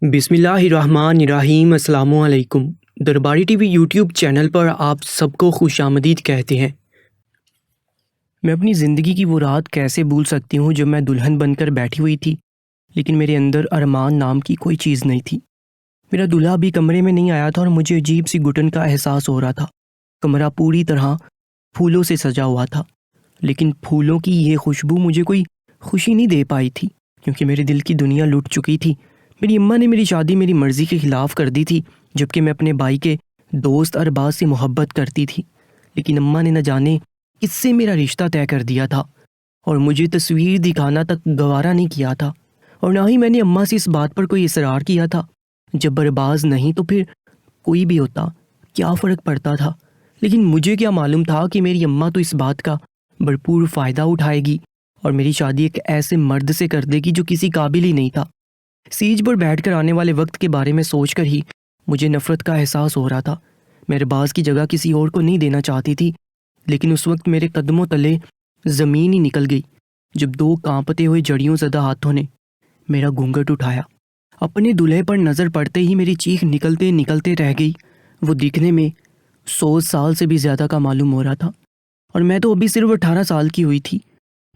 بسم اللہ الرحمن الرحیم۔ السلام علیکم۔ درباری ٹی وی یوٹیوب چینل پر آپ سب کو خوش آمدید کہتے ہیں۔ میں اپنی زندگی کی وہ رات کیسے بھول سکتی ہوں جب میں دلہن بن کر بیٹھی ہوئی تھی، لیکن میرے اندر ارمان نام کی کوئی چیز نہیں تھی۔ میرا دلہا بھی کمرے میں نہیں آیا تھا اور مجھے عجیب سی گھٹن کا احساس ہو رہا تھا۔ کمرہ پوری طرح پھولوں سے سجا ہوا تھا، لیکن پھولوں کی یہ خوشبو مجھے کوئی خوشی نہیں دے پائی تھی، کیونکہ میرے دل کی دنیا لٹ چکی تھی۔ میری اماں نے میری شادی میری مرضی کے خلاف کر دی تھی، جبکہ میں اپنے بھائی کے دوست ارباز سے محبت کرتی تھی، لیکن اماں نے نہ جانے کس سے میرا رشتہ طے کر دیا تھا اور مجھے تصویر دکھانا تک گوارا نہیں کیا تھا، اور نہ ہی میں نے اماں سے اس بات پر کوئی اصرار کیا تھا۔ جب ارباز نہیں تو پھر کوئی بھی ہوتا، کیا فرق پڑتا تھا؟ لیکن مجھے کیا معلوم تھا کہ میری اماں تو اس بات کا بھرپور فائدہ اٹھائے گی اور میری شادی ایک ایسے مرد سے کر دے گی جو کسی قابل ہی نہیں تھا۔ سیج پر بیٹھ کر آنے والے وقت کے بارے میں سوچ کر ہی مجھے نفرت کا احساس ہو رہا تھا۔ میں ارباز کی جگہ کسی اور کو نہیں دینا چاہتی تھی، لیکن اس وقت میرے قدموں تلے زمین ہی نکل گئی جب دو کانپتے ہوئے جڑیوں زدہ ہاتھوں نے میرا گھونگھٹ اٹھایا۔ اپنے دلہے پر نظر پڑتے ہی میری چیخ نکلتے نکلتے رہ گئی۔ وہ دکھنے میں 100 سال سے بھی زیادہ کا معلوم ہو رہا تھا، اور میں تو ابھی صرف 18 سال کی ہوئی تھی۔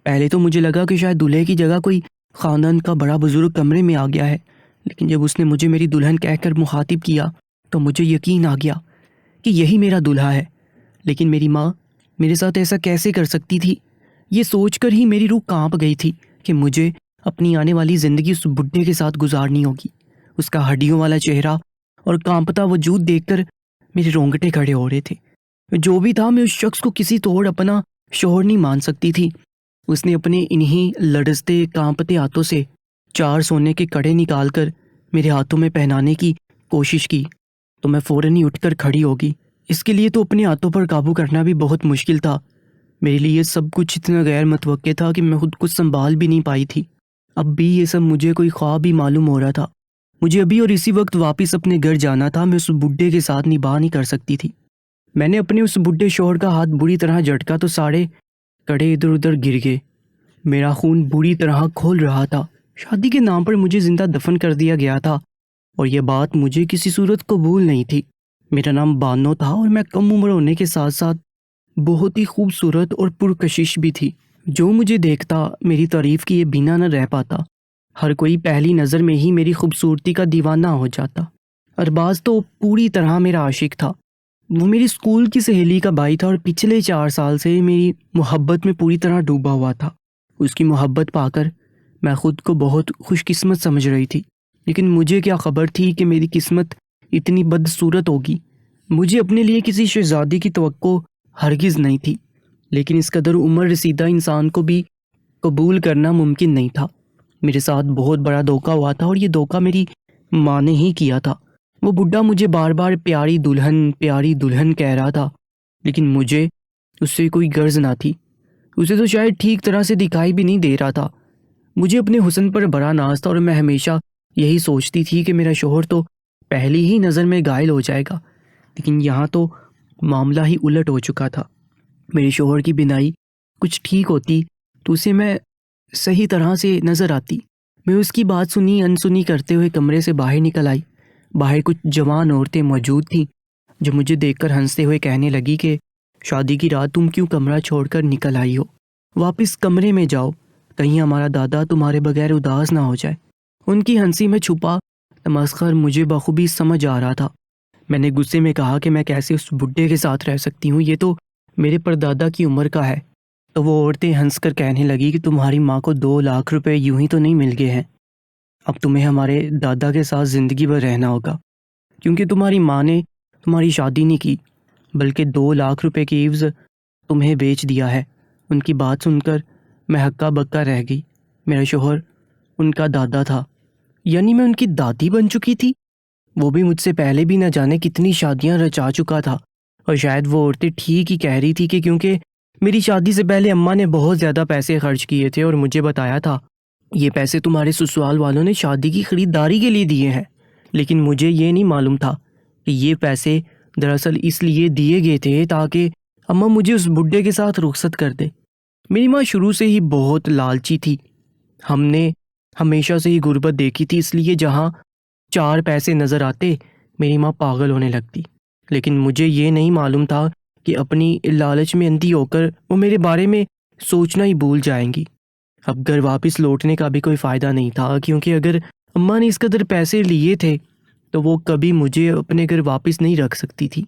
پہلے تو مجھے لگا کہ شاید دلہے کی جگہ کوئی خاندان کا بڑا بزرگ کمرے میں آ گیا ہے، لیکن جب اس نے مجھے میری دلہن کہہ کر مخاطب کیا تو مجھے یقین آ گیا کہ یہی میرا دلہا ہے۔ لیکن میری ماں میرے ساتھ ایسا کیسے کر سکتی تھی؟ یہ سوچ کر ہی میری روح کانپ گئی تھی کہ مجھے اپنی آنے والی زندگی اس بڈھے کے ساتھ گزارنی ہوگی۔ اس کا ہڈیوں والا چہرہ اور کانپتا وجود دیکھ کر میرے رونگٹے کھڑے ہو رہے تھے۔ جو بھی تھا، میں اس شخص کو کسی طور اپنا شوہر نہیں مان سکتی تھی۔ اس نے اپنے انہی لرزتے کانپتے ہاتھوں سے 4 سونے کے کڑے نکال کر میرے ہاتھوں میں پہنانے کی کوشش کی تو میں فوراً ہی اٹھ کر کھڑی ہوگی۔ اس کے لیے تو اپنے ہاتھوں پر قابو کرنا بھی بہت مشکل تھا۔ میرے لیے سب کچھ اتنا غیر متوقع تھا کہ میں خود کو سنبھال بھی نہیں پائی تھی۔ اب بھی یہ سب مجھے کوئی خواب ہی معلوم ہو رہا تھا۔ مجھے ابھی اور اسی وقت واپس اپنے گھر جانا تھا۔ میں اس بڈھے کے ساتھ نباہ نہیں کر سکتی تھی۔ میں نے اپنے اس بڈھے شوہر کا ہاتھ بری طرح جھٹکا تو سارے کڑے ادھر ادھر گر گئے۔ میرا خون بری طرح کھول رہا تھا۔ شادی کے نام پر مجھے زندہ دفن کر دیا گیا تھا، اور یہ بات مجھے کسی صورت قبول نہیں تھی۔ میرا نام بانو تھا اور میں کم عمر ہونے کے ساتھ ساتھ بہت ہی خوبصورت اور پرکشش بھی تھی۔ جو مجھے دیکھتا میری تعریف کیے بنا نہ رہ پاتا۔ ہر کوئی پہلی نظر میں ہی میری خوبصورتی کا دیوانہ ہو جاتا۔ ارباز تو پوری طرح میرا عاشق تھا۔ وہ میری اسکول کی سہیلی کا بھائی تھا اور پچھلے 4 سال سے میری محبت میں پوری طرح ڈوبا ہوا تھا۔ اس کی محبت پا کر میں خود کو بہت خوش قسمت سمجھ رہی تھی، لیکن مجھے کیا خبر تھی کہ میری قسمت اتنی بدصورت ہوگی۔ مجھے اپنے لیے کسی شہزادی کی توقع ہرگز نہیں تھی، لیکن اس قدر عمر رسیدہ انسان کو بھی قبول کرنا ممکن نہیں تھا۔ میرے ساتھ بہت بڑا دھوکہ ہوا تھا، اور یہ دھوکہ میری ماں نے ہی کیا تھا۔ وہ بڈھا مجھے بار بار پیاری دلہن کہہ رہا تھا، لیکن مجھے اس سے کوئی غرض نہ تھی۔ اسے تو شاید ٹھیک طرح سے دکھائی بھی نہیں دے رہا تھا۔ مجھے اپنے حسن پر بڑا ناز تھا، اور میں ہمیشہ یہی سوچتی تھی کہ میرا شوہر تو پہلی ہی نظر میں گھائل ہو جائے گا، لیکن یہاں تو معاملہ ہی الٹ ہو چکا تھا۔ میرے شوہر کی بینائی کچھ ٹھیک ہوتی تو اسے میں صحیح طرح سے نظر آتی۔ میں اس کی بات سنی انسنی کرتے ہوئے کمرے سے باہر نکل آئی۔ باہر کچھ جوان عورتیں موجود تھیں جو مجھے دیکھ کر ہنستے ہوئے کہنے لگی کہ شادی کی رات تم کیوں کمرہ چھوڑ کر نکل آئی ہو؟ واپس کمرے میں جاؤ، کہیں ہمارا دادا تمہارے بغیر اداس نہ ہو جائے۔ ان کی ہنسی میں چھپا تمسخر مجھے بخوبی سمجھ آ رہا تھا۔ میں نے غصے میں کہا کہ میں کیسے اس بڈھے کے ساتھ رہ سکتی ہوں، یہ تو میرے پردادا کی عمر کا ہے۔ تو وہ عورتیں ہنس کر کہنے لگی کہ تمہاری ماں کو 2 لاکھ روپے یوں ہی تو نہیں مل گئے ہیں، اب تمہیں ہمارے دادا کے ساتھ زندگی بھر رہنا ہوگا، کیونکہ تمہاری ماں نے تمہاری شادی نہیں کی بلکہ 2 لاکھ روپے کی عوض تمہیں بیچ دیا ہے۔ ان کی بات سن کر میں ہکا بکا رہ گئی۔ میرا شوہر ان کا دادا تھا، یعنی میں ان کی دادی بن چکی تھی۔ وہ بھی مجھ سے پہلے بھی نہ جانے کتنی شادیاں رچا چکا تھا، اور شاید وہ عورتیں ٹھیک ہی کہہ رہی تھی کہ کیونکہ میری شادی سے پہلے اماں نے بہت زیادہ پیسے خرچ کیے تھے اور مجھے بتایا تھا یہ پیسے تمہارے سسرال والوں نے شادی کی خریداری کے لیے دیے ہیں، لیکن مجھے یہ نہیں معلوم تھا کہ یہ پیسے دراصل اس لیے دیے گئے تھے تاکہ اماں مجھے اس بڈھے کے ساتھ رخصت کر دے۔ میری ماں شروع سے ہی بہت لالچی تھی۔ ہم نے ہمیشہ سے ہی غربت دیکھی تھی، اس لیے جہاں 4 پیسے نظر آتے میری ماں پاگل ہونے لگتی، لیکن مجھے یہ نہیں معلوم تھا کہ اپنی لالچ میں اندھی ہو کر وہ میرے بارے میں سوچنا ہی بھول جائیں گی۔ اب گھر واپس لوٹنے کا بھی کوئی فائدہ نہیں تھا، کیونکہ اگر اماں نے اس قدر پیسے لیے تھے تو وہ کبھی مجھے اپنے گھر واپس نہیں رکھ سکتی تھی۔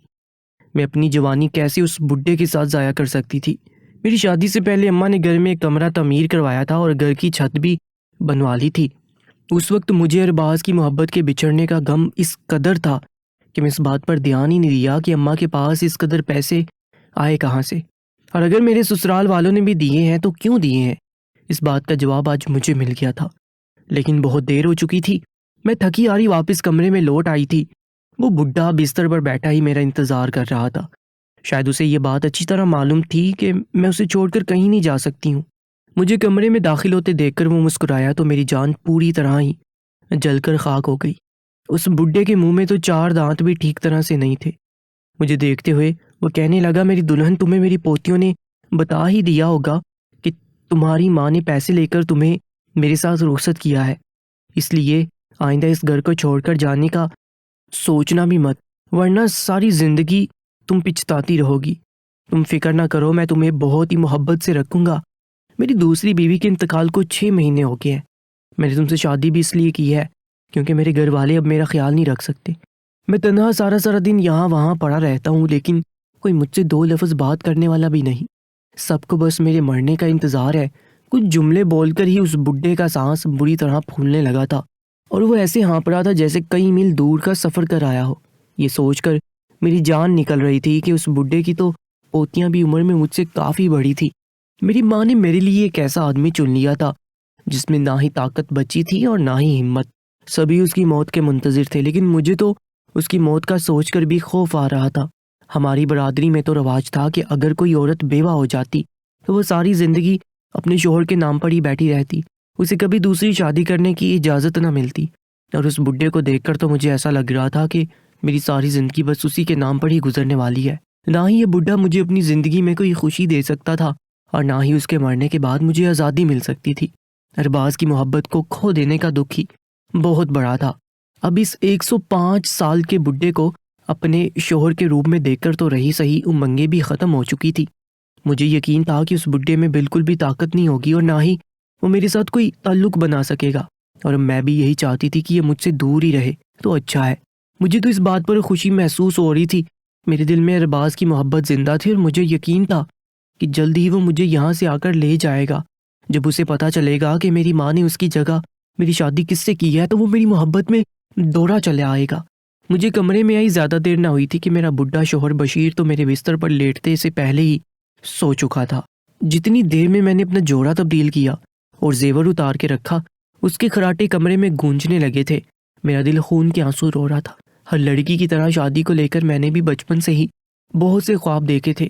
میں اپنی جوانی کیسے اس بڈھے کے ساتھ ضائع کر سکتی تھی؟ میری شادی سے پہلے اماں نے گھر میں ایک کمرہ تعمیر کروایا تھا اور گھر کی چھت بھی بنوا لی تھی۔ اس وقت مجھے ارباز کی محبت کے بچھڑنے کا غم اس قدر تھا کہ میں اس بات پر دھیان ہی نہیں دیا کہ اماں کے پاس اس قدر پیسے آئے کہاں سے، اور اگر میرے سسرال والوں نے بھی دیے ہیں تو کیوں دیے ہیں؟ اس بات کا جواب آج مجھے مل گیا تھا، لیکن بہت دیر ہو چکی تھی۔ میں تھکی ہاری واپس کمرے میں لوٹ آئی تھی۔ وہ بڈھا بستر پر بیٹھا ہی میرا انتظار کر رہا تھا۔ شاید اسے یہ بات اچھی طرح معلوم تھی کہ میں اسے چھوڑ کر کہیں نہیں جا سکتی ہوں۔ مجھے کمرے میں داخل ہوتے دیکھ کر وہ مسکرایا تو میری جان پوری طرح ہی جل کر خاک ہو گئی۔ اس بڈھے کے منہ میں تو 4 دانت بھی ٹھیک طرح سے نہیں تھے۔ مجھے دیکھتے ہوئے وہ کہنے لگا، میری دلہن، تمہیں میری پوتیوں نے بتا ہی دیا ہوگا کہ تمہاری ماں نے پیسے لے کر تمہیں میرے ساتھ رخصت کیا ہے، اس لیے آئندہ اس گھر کو چھوڑ کر جانے کا سوچنا بھی مت، ورنہ ساری زندگی تم پچھتاتی رہو گی۔ تم فکر نہ کرو، میں تمہیں بہت ہی محبت سے رکھوں گا۔ میری دوسری بیوی کے انتقال کو 6 مہینے ہو گئے ہیں۔ میں نے تم سے شادی بھی اس لیے کی ہے کیونکہ میرے گھر والے اب میرا خیال نہیں رکھ سکتے۔ میں تنہا سارا دن یہاں وہاں پڑا رہتا ہوں، لیکن کوئی مجھ سے 2 لفظ بات کرنے والا بھی نہیں۔ سب کو بس میرے مرنے کا انتظار ہے۔ کچھ جملے بول کر ہی اس بڈھے کا سانس بری طرح پھولنے لگا تھا اور وہ ایسے ہانپ رہا تھا جیسے کئی میل دور کا سفر کر آیا ہو۔ یہ سوچ کر میری جان نکل رہی تھی کہ اس بڈھے کی تو پوتیاں بھی عمر میں مجھ سے کافی بڑی تھی۔ میری ماں نے میرے لیے ایک ایسا آدمی چن لیا تھا جس میں نہ ہی طاقت بچی تھی اور نہ ہی ہمت۔ سبھی اس کی موت کے منتظر تھے، لیکن مجھے تو اس کی موت کا سوچ کر بھی خوف آ رہا تھا۔ ہماری برادری میں تو رواج تھا کہ اگر کوئی عورت بیوہ ہو جاتی تو وہ ساری زندگی اپنے شوہر کے نام پر ہی بیٹھی رہتی، اسے کبھی دوسری شادی کرنے کی اجازت نہ ملتی۔ اور اس بڈھے کو دیکھ کر تو مجھے ایسا لگ رہا تھا کہ میری ساری زندگی بس اسی کے نام پر ہی گزرنے والی ہے۔ نہ ہی یہ بڈھا مجھے اپنی زندگی میں کوئی خوشی دے سکتا تھا اور نہ ہی اس کے مرنے کے بعد مجھے آزادی مل سکتی تھی۔ ارباز کی محبت کو کھو دینے کا دکھ ہی بہت بڑا تھا۔ اب اس 105 سال کے بڈھے کو اپنے شوہر کے روپ میں دیکھ کر تو رہی سہی امنگیں بھی ختم ہو چکی تھی۔ مجھے یقین تھا کہ اس بڈھے میں بالکل بھی طاقت نہیں ہوگی اور نہ ہی وہ میرے ساتھ کوئی تعلق بنا سکے گا، اور میں بھی یہی چاہتی تھی کہ یہ مجھ سے دور ہی رہے تو اچھا ہے۔ مجھے تو اس بات پر خوشی محسوس ہو رہی تھی، میرے دل میں ارباز کی محبت زندہ تھی اور مجھے یقین تھا کہ جلد ہی وہ مجھے یہاں سے آ کر لے جائے گا۔ جب اسے پتہ چلے گا کہ میری ماں نے اس کی جگہ میری شادی کس سے کی ہے تو وہ میری محبت میں دوڑا چلے آئے گا۔ مجھے کمرے میں آئی زیادہ دیر نہ ہوئی تھی کہ میرا بڈھا شوہر بشیر تو میرے بستر پر لیٹتے سے پہلے ہی سو چکا تھا۔ جتنی دیر میں نے اپنا جوڑا تبدیل کیا اور زیور اتار کے رکھا، اس کے خراٹے کمرے میں گونجنے لگے تھے۔ میرا دل خون کے آنسو رو رہا تھا۔ ہر لڑکی کی طرح شادی کو لے کر میں نے بھی بچپن سے ہی بہت سے خواب دیکھے تھے،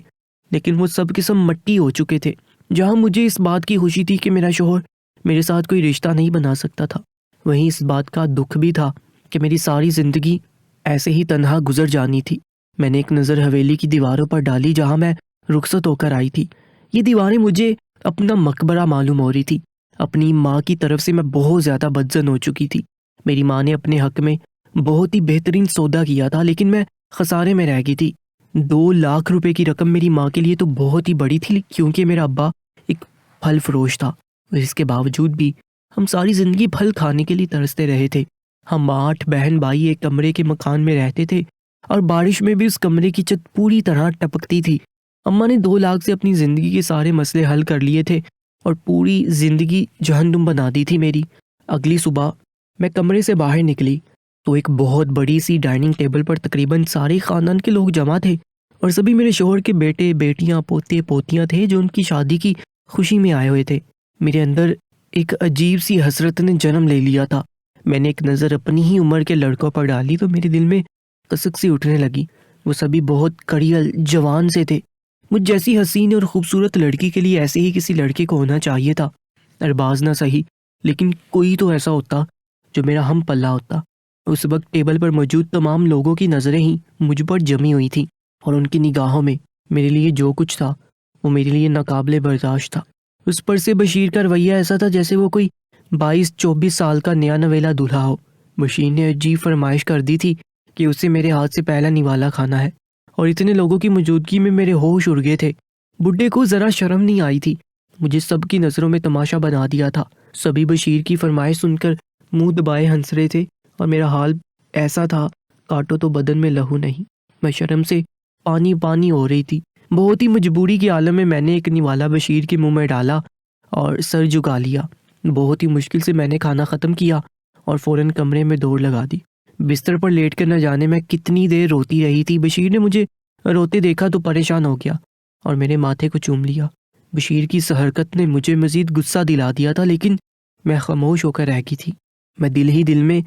لیکن وہ سب کے سب مٹی ہو چکے تھے۔ جہاں مجھے اس بات کی خوشی تھی کہ میرا شوہر میرے ساتھ کوئی رشتہ نہیں بنا سکتا تھا، وہیں اس بات کا دکھ بھی تھا کہ میری ساری زندگی ایسے ہی تنہا گزر جانی تھی۔ میں نے ایک نظر حویلی کی دیواروں پر ڈالی جہاں میں رخصت ہو کر آئی تھی۔ یہ دیواریں مجھے اپنا مقبرہ معلوم ہو رہی تھی۔ اپنی ماں کی طرف سے میں بہت زیادہ بدظن ہو چکی تھی۔ میری ماں نے اپنے حق میں بہت ہی بہترین سودا کیا تھا، لیکن میں خسارے میں رہ گئی تھی۔ 2 لاکھ روپے کی رقم میری ماں کے لیے تو بہت ہی بڑی تھی، کیونکہ میرا ابا ایک پھل فروش تھا، اور اس کے باوجود بھی ہم ساری زندگی پھل کھانے کے لیے ترستے رہے تھے۔ ہم 8 بہن بھائی ایک کمرے کے مکان میں رہتے تھے اور بارش میں بھی اس کمرے کی چھت پوری طرح ٹپکتی تھی۔ اماں نے 2 لاکھ سے اپنی زندگی کے سارے مسئلے حل کر لیے تھے اور پوری زندگی جہنم بنا دی تھی میری۔ اگلی صبح میں کمرے سے باہر نکلی تو ایک بہت بڑی سی ڈائننگ ٹیبل پر تقریباً سارے خاندان کے لوگ جمع تھے، اور سبھی میرے شوہر کے بیٹے بیٹیاں پوتے پوتیاں تھے جو ان کی شادی کی خوشی میں آئے ہوئے تھے۔ میرے اندر ایک عجیب سی حسرت نے جنم لے لیا تھا۔ میں نے ایک نظر اپنی ہی عمر کے لڑکوں پر ڈالی تو میرے دل میں کسک سی اٹھنے لگی۔ وہ سبھی بہت کڑیل جوان سے تھے۔ مجھ جیسی حسین اور خوبصورت لڑکی کے لیے ایسے ہی کسی لڑکے کو ہونا چاہیے تھا۔ ارباز نہ صحیح، لیکن کوئی تو ایسا ہوتا جو میرا ہم پلہ ہوتا۔ اس وقت ٹیبل پر موجود تمام لوگوں کی نظریں ہی مجھ پر جمی ہوئی تھیں، اور ان کی نگاہوں میں میرے لیے جو کچھ تھا وہ میرے لیے ناقابل برداشت تھا۔ اس پر سے بشیر کا رویہ ایسا تھا جیسے وہ کوئی 22-24 سال کا نیا نویلا دولہا ہو۔ بشیر نے عجیب فرمائش کر دی تھی کہ اسے میرے ہاتھ سے پہلا نوالا کھانا ہے، اور اتنے لوگوں کی موجودگی میں میرے ہوش اڑ گئے تھے۔ بڈھے کو ذرا شرم نہیں آئی تھی، مجھے سب کی نظروں میں تماشا بنا دیا تھا۔ سبھی بشیر کی فرمائش سن کر منہ دبائے ہنس رہے تھے، اور میرا حال ایسا تھا کاٹو تو بدن میں لہو نہیں۔ میں شرم سے پانی پانی ہو رہی تھی۔ بہت ہی مجبوری کے عالم میں میں نے ایک نوالا بشیر کے منہ میں ڈالا اور سر جھکا لیا۔ بہت ہی مشکل سے میں نے کھانا ختم کیا اور فوراً کمرے میں دوڑ لگا دی۔ بستر پر لیٹ کر نہ جانے میں کتنی دیر روتی رہی تھی۔ بشیر نے مجھے روتے دیکھا تو پریشان ہو گیا اور میرے ماتھے کو چوم لیا۔ بشیر کی اس حرکت نے مجھے مزید غصہ دلا دیا تھا، لیکن میں خاموش ہو کر رہ گئی تھی۔ میں دل ہی دل میں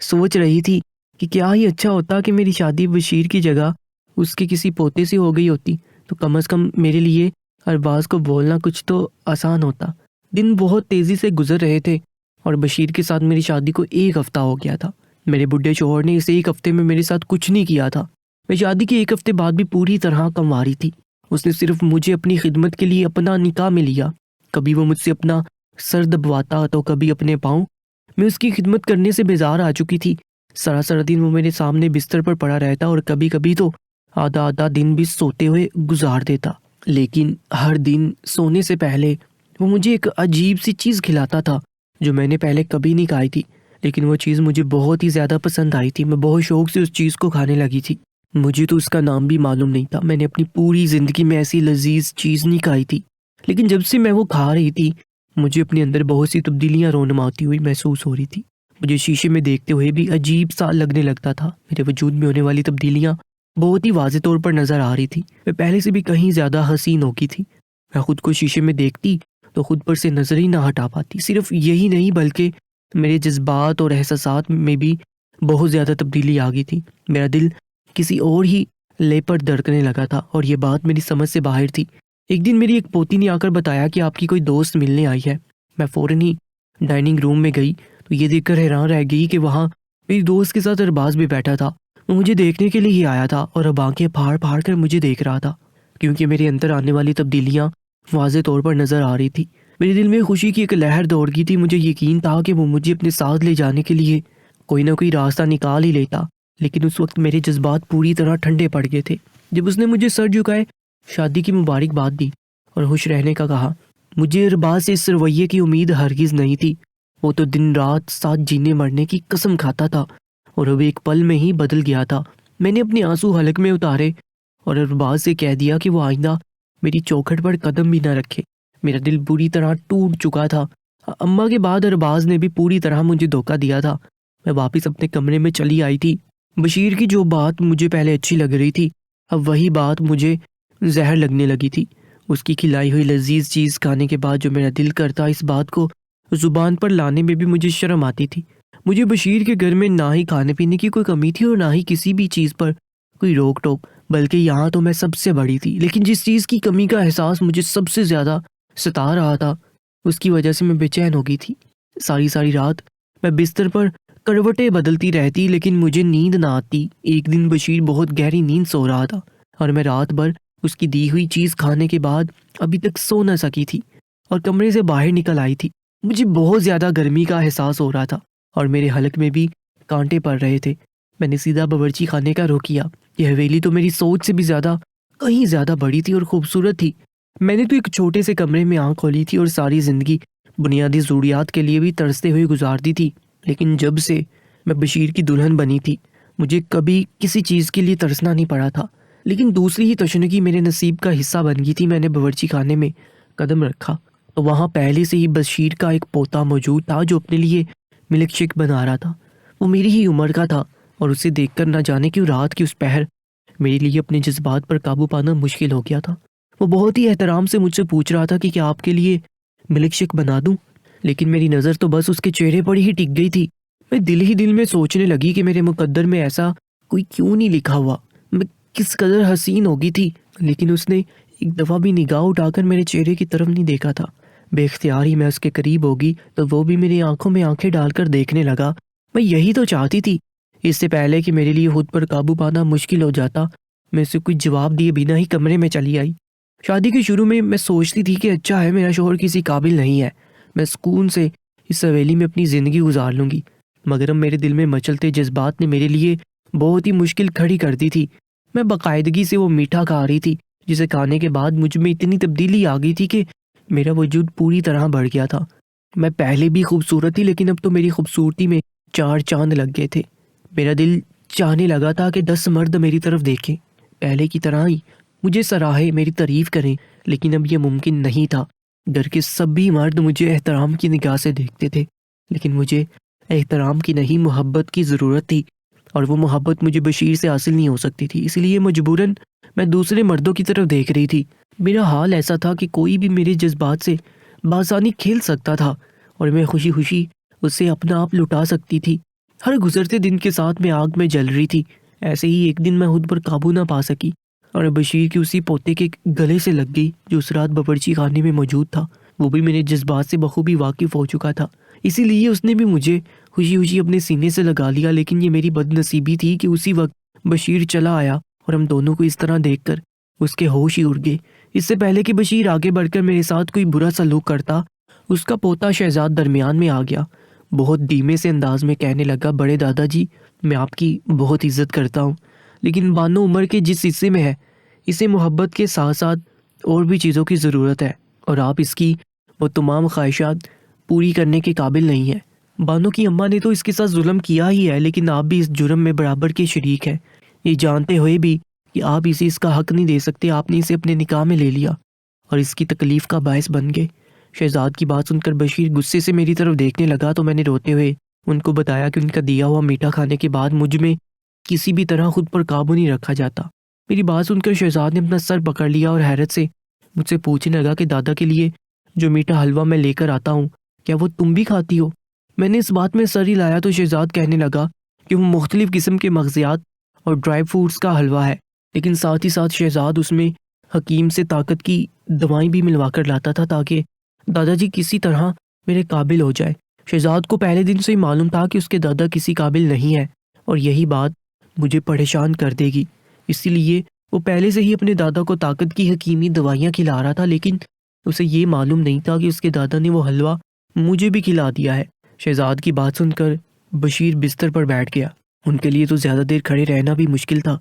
سوچ رہی تھی کہ کیا ہی اچھا ہوتا کہ میری شادی بشیر کی جگہ اس کے کسی پوتے سے ہو گئی ہوتی، تو کم از کم میرے لیے ارباز کو بولنا کچھ تو آسان ہوتا۔ دن بہت تیزی سے گزر رہے تھے اور بشیر کے ساتھ میری شادی کو 1 ہفتہ ہو گیا تھا۔ میرے بڈھے شوہر نے اس 1 ہفتے میں میرے ساتھ کچھ نہیں کیا تھا۔ میں شادی کے 1 ہفتے بعد بھی پوری طرح کنواری تھی۔ اس نے صرف مجھے اپنی خدمت کے لیے اپنا نکاح میں لیا۔ کبھی وہ مجھ سے اپنا سر دبواتا تو کبھی اپنے پاؤں۔ میں اس کی خدمت کرنے سے بیزار آ چکی تھی۔ سراسر دن وہ میرے سامنے بستر پر پڑا رہتا اور کبھی کبھی تو آدھا دن بھی سوتے ہوئے گزار دیتا، لیکن ہر دن سونے سے پہلے وہ مجھے ایک عجیب سی چیز کھلاتا تھا جو میں نے پہلے کبھی نہیں کھائی تھی، لیکن وہ چیز مجھے بہت ہی زیادہ پسند آئی تھی۔ میں بہت شوق سے اس چیز کو کھانے لگی تھی۔ مجھے تو اس کا نام بھی معلوم نہیں تھا۔ میں نے اپنی پوری زندگی میں ایسی لذیذ چیز نہیں کھائی تھی، لیکن جب سے میں وہ کھا رہی تھی مجھے اپنے اندر بہت سی تبدیلیاں رونما ہوتی ہوئی محسوس ہو رہی تھی۔ مجھے شیشے میں دیکھتے ہوئے بھی عجیب سا لگنے لگتا تھا۔ میرے وجود میں ہونے والی تبدیلیاں بہت ہی واضح طور پر نظر آ رہی تھی۔ میں پہلے سے بھی کہیں زیادہ حسین ہو گئی تھی۔ میں خود کو شیشے میں دیکھتی تو خود پر سے نظر ہی نہ ہٹا پاتی۔ صرف یہی نہیں بلکہ میرے جذبات اور احساسات میں بھی بہت زیادہ تبدیلی آ گئی تھی۔ میرا دل کسی اور ہی لے پر دھڑکنے لگا تھا اور یہ بات میری سمجھ سے باہر تھی۔ ایک دن میری ایک پوتی نے آ کر بتایا کہ آپ کی کوئی دوست ملنے آئی ہے۔ میں فوراً ہی ڈائننگ روم میں گئی تو یہ دیکھ کر حیران رہ گئی کہ وہاں میری دوست کے ساتھ ارباز بھی بیٹھا تھا۔ وہ مجھے دیکھنے کے لیے ہی آیا تھا اور اب آنکھیں پھاڑ پھاڑ کر مجھے دیکھ رہا تھا، کیونکہ میرے اندر آنے والی تبدیلیاں واضح طور پر نظر آ رہی تھی۔ میرے دل میں خوشی کی ایک لہر دوڑ گئی تھی۔ مجھے یقین تھا کہ وہ مجھے اپنے ساتھ لے جانے کے لیے کوئی نہ کوئی راستہ نکال ہی لیتا، لیکن اس وقت میرے جذبات پوری طرح ٹھنڈے پڑ گئے تھے۔ جب اس نے مجھے سر جھکائے شادی کی مبارکباد دی اور خوش رہنے کا کہا، مجھے ارباز سے اس رویے کی امید ہرگز نہیں تھی۔ وہ تو دن رات ساتھ جینے مرنے کی قسم کھاتا تھا اور اب ایک پل میں ہی بدل گیا تھا۔ میں نے اپنے آنسو حلق میں اتارے اور ارباز سے کہہ دیا کہ وہ آئندہ میری چوکھٹ پر قدم بھی نہ رکھے۔ میرا دل بری طرح ٹوٹ چکا تھا۔ اماں کے بعد ارباز نے بھی پوری طرح مجھے دھوکہ دیا تھا۔ میں واپس اپنے کمرے میں چلی آئی تھی۔ بشیر کی جو بات مجھے پہلے اچھی لگ رہی تھی اب وہی بات مجھے زہر لگنے لگی تھی۔ اس کی کھلائی ہوئی لذیذ چیز کھانے کے بعد جو میرا دل کرتا اس بات کو زبان پر لانے میں بھی مجھے شرم آتی تھی۔ مجھے بشیر کے گھر میں نہ ہی کھانے پینے کی کوئی کمی تھی اور نہ ہی کسی بھی چیز پر کوئی روک ٹوک، بلکہ یہاں تو میں سب سے بڑی تھی۔ لیکن جس چیز کی کمی کا احساس مجھے سب سے زیادہ ستا رہا تھا اس کی وجہ سے میں بے چین ہو گئی تھی۔ ساری رات میں بستر پر کروٹیں بدلتی رہتی لیکن مجھے نیند نہ آتی۔ ایک دن بشیر بہت گہری نیند سو رہا تھا اور میں رات بھر اس کی دی ہوئی چیز کھانے کے بعد ابھی تک سو نہ سکی تھی اور کمرے سے باہر نکل آئی تھی۔ مجھے بہت زیادہ گرمی کا احساس ہو رہا تھا اور میرے حلق میں بھی کانٹے پڑ رہے تھے۔ میں نے سیدھا باورچی خانے کا رخ کیا۔ یہ حویلی تو میری سوچ سے بھی کہیں زیادہ بڑی تھی اور خوبصورت تھی۔ میں نے تو ایک چھوٹے سے کمرے میں آنکھ کھولی تھی اور ساری زندگی بنیادی ضروریات کے لیے بھی ترستے ہوئے گزار دی تھی، لیکن جب سے میں بشیر کی دلہن بنی تھی مجھے کبھی کسی چیز کے لیے ترسنا نہیں پڑا تھا۔ لیکن دوسری ہی تشنگی میرے نصیب کا حصہ بن گئی تھی۔ میں نے باورچی خانے میں قدم رکھا تو وہاں پہلے سے ہی بشیر کا ایک پوتا موجود تھا جو اپنے لیے ملک شیک بنا رہا تھا۔ وہ میری ہی عمر کا تھا اور اسے دیکھ کر نہ جانے کیوں رات کی اس پہر میرے لیے اپنے جذبات پر قابو پانا مشکل ہو گیا تھا۔ وہ بہت ہی احترام سے مجھ سے پوچھ رہا تھا کہ کیا آپ کے لیے ملک شیک بنا دوں، لیکن میری نظر تو بس اس کے چہرے پر ہی ٹک گئی تھی۔ میں دل ہی دل میں سوچنے لگی کہ میرے مقدر میں ایسا کوئی کیوں نہیں لکھا ہوا، میں کس قدر حسین ہو گئی تھی، لیکن اس نے ایک دفعہ بھی نگاہ اٹھا کر میرے چہرے کی طرف نہیں دیکھا تھا۔ بے اختیار ہی میں اس کے قریب ہوگی تو وہ بھی میری آنکھوں میں آنکھیں ڈال کر دیکھنے لگا۔ میں یہی تو چاہتی تھی۔ اس سے پہلے کہ میرے لیے خود پر قابو پانا مشکل ہو جاتا میں اسے کوئی جواب دیے بنا ہی کمرے میں چلی آئی۔ شادی کے شروع میں سوچتی تھی کہ اچھا ہے میرا شوہر کسی قابل نہیں ہے، میں سکون سے اس حویلی میں اپنی زندگی گزار لوں گی، مگر اب میرے دل میں مچلتے جذبات نے میرے لیے بہت ہی مشکل کھڑی کر دی تھی۔ میں باقاعدگی سے وہ میٹھا کھا رہی تھی، جسے کھانے کے بعد مجھ میں اتنی تبدیلی آ گئی تھی کہ میرا وجود پوری طرح بڑھ گیا تھا۔ میں پہلے بھی خوبصورت تھی، لیکن اب تو میری خوبصورتی میں 4 چاند لگ گئے تھے۔ میرا دل چاہنے لگا تھا کہ 10 مرد میری طرف دیکھیں، پہلے کی طرح ہی مجھے سراہیں، میری تعریف کریں، لیکن اب یہ ممکن نہیں تھا۔ گھر کے سبھی مرد مجھے احترام کی نگاہ سے دیکھتے تھے، لیکن مجھے احترام کی نہیں، محبت کی ضرورت تھی، اور وہ محبت مجھے بشیر سے حاصل نہیں ہو سکتی تھی، اس لیے مجبوراً میں دوسرے مردوں کی طرف دیکھ رہی تھی۔ میرا حال ایسا تھا کہ کوئی بھی میرے جذبات سے بآسانی کھیل سکتا تھا، اور میں خوشی خوشی اس سے اپنا آپ لٹا سکتی تھی۔ ہر گزرتے دن کے ساتھ میں آگ میں جل رہی تھی۔ ایسے ہی ایک دن میں خود پر قابو نہ پا سکی اور بشیر کی اسی پوتے کے گلے سے لگ گئی جو اس رات باورچی خانے میں موجود تھا۔ وہ بھی میرے جذبات سے بخوبی واقف ہو چکا تھا، اسی لیے اس نے بھی مجھے خوشی خوشی اپنے سینے سے لگا لیا۔ لیکن یہ میری بد نصیبی تھی کہ اسی وقت بشیر چلا آیا اور ہم دونوں کو اس طرح دیکھ کر اس کے ہوش ہی اڑ گئے۔ اس سے پہلے کہ بشیر آگے بڑھ کر میرے ساتھ کوئی برا سلوک کرتا، اس کا پوتا شہزاد درمیان میں آ گیا۔ بہت دھیمے سے انداز میں کہنے لگا، بڑے دادا جی، میں آپ کی بہت عزت کرتا ہوں، لیکن بانو عمر کے جس حصے میں ہے، اسے محبت کے ساتھ ساتھ اور بھی چیزوں کی ضرورت ہے، اور آپ اس کی وہ تمام خواہشات پوری کرنے کے قابل نہیں ہیں۔ بانو کی اماں نے تو اس کے ساتھ ظلم کیا ہی ہے، لیکن آپ بھی اس جرم میں برابر کے شریک ہیں۔ یہ جانتے ہوئے بھی کہ آپ اسے اس کا حق نہیں دے سکتے، آپ نے اسے اپنے نکاح میں لے لیا اور اس کی تکلیف کا باعث بن گئے۔ شہزاد کی بات سن کر بشیر غصے سے میری طرف دیکھنے لگا تو میں نے روتے ہوئے ان کو بتایا کہ ان کا دیا ہوا میٹھا کھانے کے بعد مجھ میں کسی بھی طرح خود پر قابو نہیں رکھا جاتا۔ میری بات سن کر شہزاد نے اپنا سر پکڑ لیا اور حیرت سے مجھ سے پوچھنے لگا کہ دادا کے لیے جو میٹھا حلوہ میں لے کر آتا ہوں، کیا وہ تم بھی کھاتی ہو؟ میں نے اس بات میں سر ہلایا تو شہزاد کہنے لگا کہ وہ مختلف قسم کے مغزیات اور ڈرائی فروٹس کا حلوہ ہے، لیکن ساتھ ہی ساتھ شہزاد اس میں حکیم سے طاقت کی دوائیں بھی ملوا کر لاتا تھا تاکہ دادا جی کسی طرح میرے قابل ہو جائے۔ شہزاد کو پہلے دن سے ہی معلوم تھا کہ اس کے دادا کسی قابل نہیں ہے، اور یہی بات مجھے پریشان کر دے گی، اسی لیے وہ پہلے سے ہی اپنے دادا کو طاقت کی حکیمی دوائیاں کھلا رہا تھا، لیکن اسے یہ معلوم نہیں تھا کہ اس کے دادا نے وہ حلوہ مجھے بھی کھلا دیا ہے۔ شہزاد کی بات سن کر بشیر بستر پر بیٹھ گیا۔ ان کے لیے تو زیادہ دیر کھڑے رہنا بھی مشکل تھا۔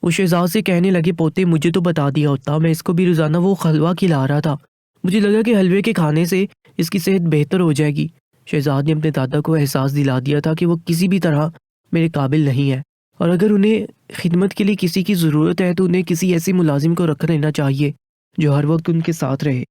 وہ شہزاد سے کہنے لگے، پوتے مجھے تو بتا دیا ہوتا، میں اس کو بھی روزانہ وہ حلوہ کھلا رہا تھا، مجھے لگا کہ حلوے کے کھانے سے اس کی صحت بہتر ہو جائے گی۔ شہزاد نے اپنے دادا کو احساس دلا دیا تھا کہ وہ کسی بھی طرح میرے قابل نہیں ہے، اور اگر انہیں خدمت کے لیے کسی کی ضرورت ہے تو انہیں کسی ایسے ملازم کو رکھ لینا چاہیے جو ہر وقت ان کے ساتھ رہے۔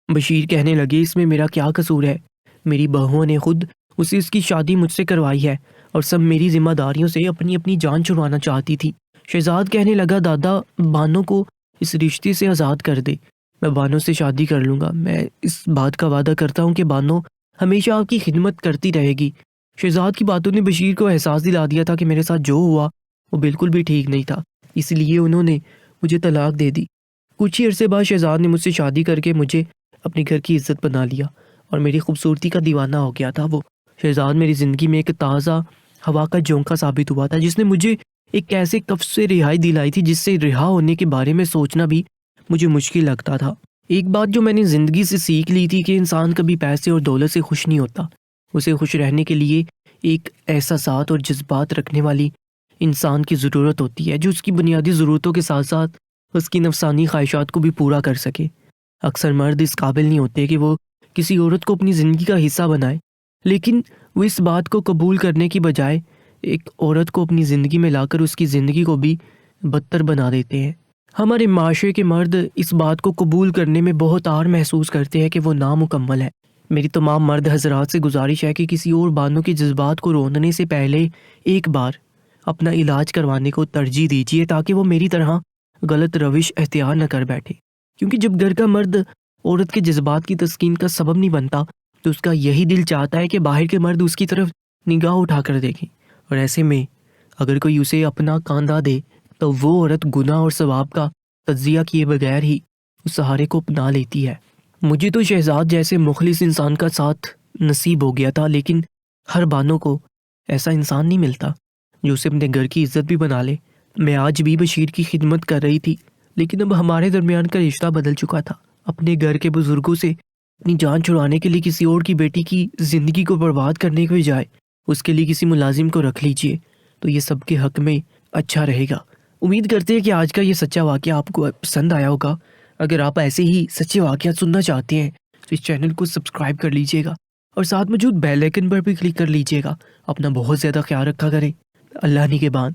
بشیر کہنے لگے، اس میں میرا کیا قصور ہے؟ میری بہوؤں نے خود اسے اس کی شادی مجھ سے کروائی ہے، اور سب میری ذمہ داریوں سے اپنی اپنی جان چھڑوانا چاہتی تھی۔ شہزاد کہنے لگا، دادا بانو کو اس رشتے سے آزاد کر دے، میں بانو سے شادی کر لوں گا، میں اس بات کا وعدہ کرتا ہوں کہ بانو ہمیشہ آپ کی خدمت کرتی رہے گی۔ شہزاد کی باتوں نے بشیر کو احساس دلا دیا تھا کہ میرے ساتھ جو ہوا وہ بالکل بھی ٹھیک نہیں تھا، اس لیے انہوں نے مجھے طلاق دے دی۔ کچھ ہی عرصے بعد شہزاد نے مجھ سے شادی کر کے مجھے اپنے گھر کی عزت بنا لیا، اور میری خوبصورتی کا دیوانہ ہو گیا تھا وہ۔ شہزاد میری زندگی میں ایک تازہ ہوا کا جھونکا ثابت ہوا تھا، جس نے مجھے ایک ایسے قفس سے رہائی دلائی تھی جس سے رہا ہونے کے بارے میں سوچنا بھی مجھے مشکل لگتا تھا۔ ایک بات جو میں نے زندگی سے سیکھ لی تھی کہ انسان کبھی پیسے اور دولت سے خوش نہیں ہوتا، اسے خوش رہنے کے لیے ایک احساسات اور جذبات رکھنے والی انسان کی ضرورت ہوتی ہے جو اس کی بنیادی ضرورتوں کے ساتھ ساتھ اس کی نفسانی خواہشات کو بھی پورا کر سکے۔ اکثر مرد اس قابل نہیں ہوتے کہ وہ کسی عورت کو اپنی زندگی کا حصہ بنائے، لیکن وہ اس بات کو قبول کرنے کی بجائے ایک عورت کو اپنی زندگی میں لا کر اس کی زندگی کو بھی بدتر بنا دیتے ہیں۔ ہمارے معاشرے کے مرد اس بات کو قبول کرنے میں بہت عار محسوس کرتے ہیں کہ وہ نامکمل ہے۔ میری تمام مرد حضرات سے گزارش ہے کہ کسی اور بانوں کے جذبات کو روندنے سے پہلے ایک بار اپنا علاج کروانے کو ترجیح دیجیے تاکہ وہ میری طرح غلط روش اختیار نہ کر بیٹھے، کیونکہ جب گھر کا مرد عورت کے جذبات کی تسکین کا سبب نہیں بنتا تو اس کا یہی دل چاہتا ہے کہ باہر کے مرد اس کی طرف نگاہ اٹھا کر دیکھیں، اور ایسے میں اگر کوئی اسے اپنا کاندھا دے تو وہ عورت گناہ اور ثواب کا تجزیہ کیے بغیر ہی اس سہارے کو اپنا لیتی ہے۔ مجھے تو شہزاد جیسے مخلص انسان کا ساتھ نصیب ہو گیا تھا، لیکن ہر بانوں کو ایسا انسان نہیں ملتا جو اسے اپنے گھر کی عزت بھی بنا لے۔ میں آج بھی بشیر کی خدمت کر رہی تھی، لیکن اب ہمارے درمیان کا رشتہ بدل چکا تھا۔ اپنے گھر کے بزرگوں سے اپنی جان چھڑانے کے لیے کسی اور کی بیٹی کی زندگی کو برباد کرنے کے بجائے اس کے لیے کسی ملازم کو رکھ لیجئے، تو یہ سب کے حق میں اچھا رہے گا۔ امید کرتے ہیں کہ آج کا یہ سچا واقعہ آپ کو پسند آیا ہوگا۔ اگر آپ ایسے ہی سچے واقعات سننا چاہتے ہیں تو اس چینل کو سبسکرائب کر لیجئے گا اور ساتھ موجود بیل آئیکن پر بھی کلک کر لیجئے گا۔ اپنا بہت زیادہ خیال رکھا کریں۔ اللہ نگہبان۔